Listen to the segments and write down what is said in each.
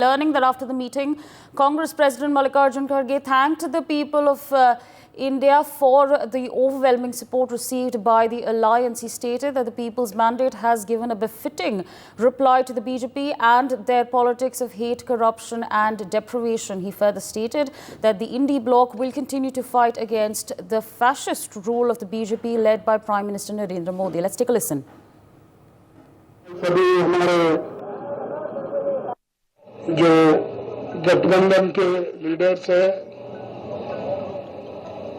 Learning that after the meeting, Congress President Mallikarjun Kharge thanked the people of India for the overwhelming support received by the alliance. He stated that the people's mandate has given a befitting reply to the BJP and their politics of hate, corruption and deprivation. He further stated that the Indie bloc will continue to fight against the fascist rule of the BJP led by Prime Minister Narendra Modi. Let's take a listen. जो गठबंधन के leaders हैं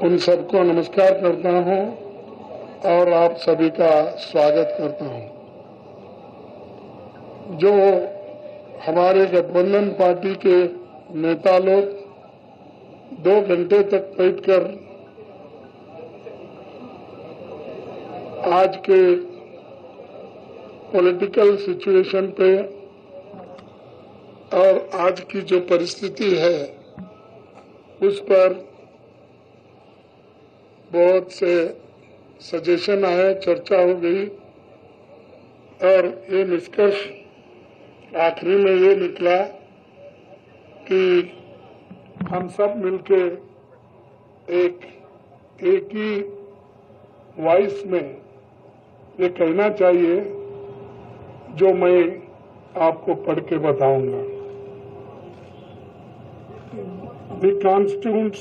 उन सबको नमस्कार करता हूं और आप सभी का स्वागत करता हूं। जो हमारे गठबंधन पार्टी के नेता लोग 2 घंटे तक बैठकर आज के पॉलिटिकल सिचुएशन पे और आज की जो परिस्थिति है उस पर बहुत से सजेशन आए, चर्चा हो गई और ये निष्कर्ष आखिरी में ये निकला कि हम सब मिलके एक ही वॉइस में ये कहना चाहिए जो मैं आपको पढ़ के बताऊंगा। The constituents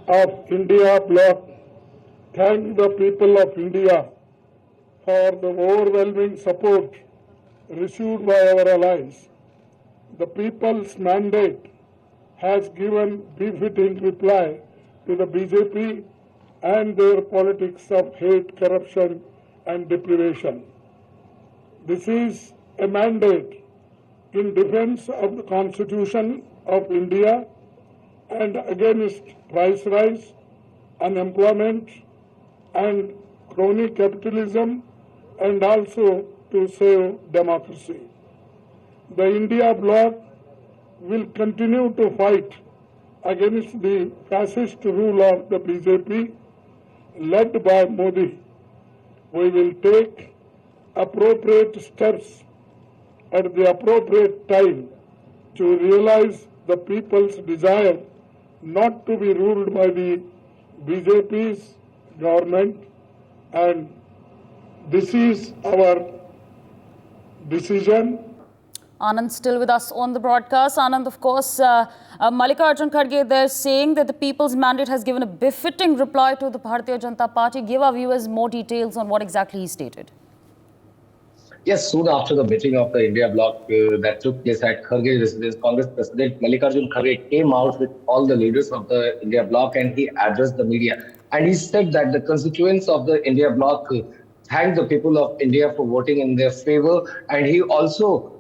of India bloc thank the people of India for the overwhelming support received by our allies. The people's mandate has given befitting reply to the BJP and their politics of hate, corruption and deprivation. This is a mandate in defense of the Constitution of India and against price rise, unemployment and crony capitalism, and also to save democracy. The India bloc will continue to fight against the fascist rule of the BJP led by Modi. We will take appropriate steps at the appropriate time to realize the people's desire not to be ruled by the BJP's government, and this is our decision. Anand still with us on the broadcast. Anand, of course, Mallikarjun Kharge, they're saying that the people's mandate has given a befitting reply to the Bharatiya Janata Party. Give our viewers more details on what exactly he stated. Yes, soon after the meeting of the India bloc that took place at Kharge residence, Congress President Mallikarjun Kharge came out with all the leaders of the India bloc and he addressed the media. And he said that the constituents of the India bloc thanked the people of India for voting in their favor. And he also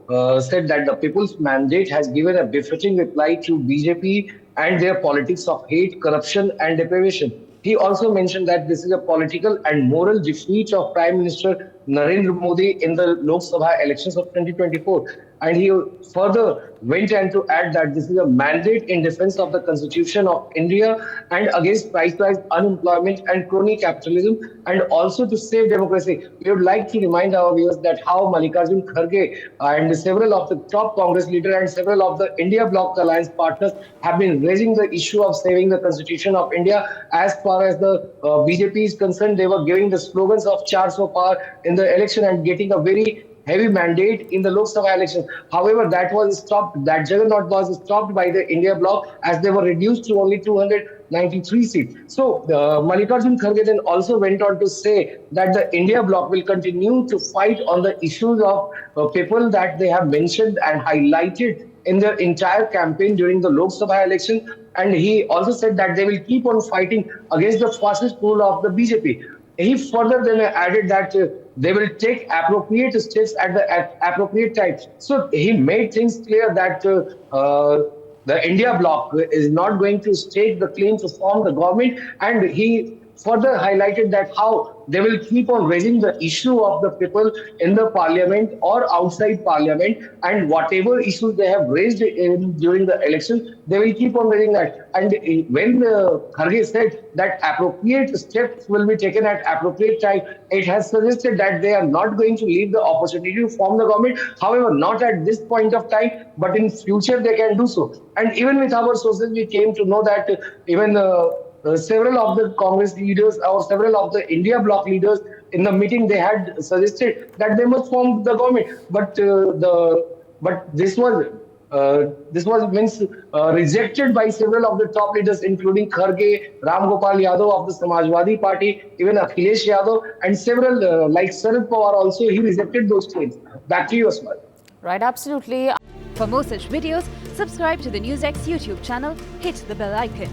said that the people's mandate has given a befitting reply to BJP and their politics of hate, corruption and deprivation. He also mentioned that this is a political and moral defeat of Prime Minister Narendra Modi in the Lok Sabha elections of 2024. And he further went on to add that this is a mandate in defense of the Constitution of India and against price rise, unemployment and crony capitalism, and also to save democracy. We would like to remind our viewers that how Mallikarjun Kharge and several of the top Congress leaders and several of the India bloc alliance partners have been raising the issue of saving the Constitution of India. As far as the BJP is concerned, they were giving the slogans of Char So Par in the election and getting a very heavy mandate in the Lok Sabha election. However, that was stopped. That juggernaut was stopped by the India bloc as they were reduced to only 293 seats. So Mallikarjun Kharge then also went on to say that the India bloc will continue to fight on the issues of people that they have mentioned and highlighted in their entire campaign during the Lok Sabha election. And he also said that they will keep on fighting against the fascist rule of the BJP. He further then added that they will take appropriate steps at the appropriate time. So he made things clear that the India bloc is not going to stake the claim to form the government, and he further highlighted that how they will keep on raising the issue of the people in the parliament or outside parliament, and whatever issues they have raised during the election, they will keep on raising that. And when Kharge said that appropriate steps will be taken at appropriate time, it has suggested that they are not going to leave the opportunity to form the government. However, not at this point of time, but in future they can do so. And even with our sources, we came to know that even several of the Congress leaders or several of the India bloc leaders in the meeting, they had suggested that they must form the government. But this was means rejected by several of the top leaders, including Kharge, Ram Gopal Yadav of the Samajwadi Party, even Akhilesh Yadav, and several like Sharad Pawar also. He rejected those claims. Back to you, Asmal. Right, absolutely. For more such videos, subscribe to the NewsX YouTube channel, hit the bell icon.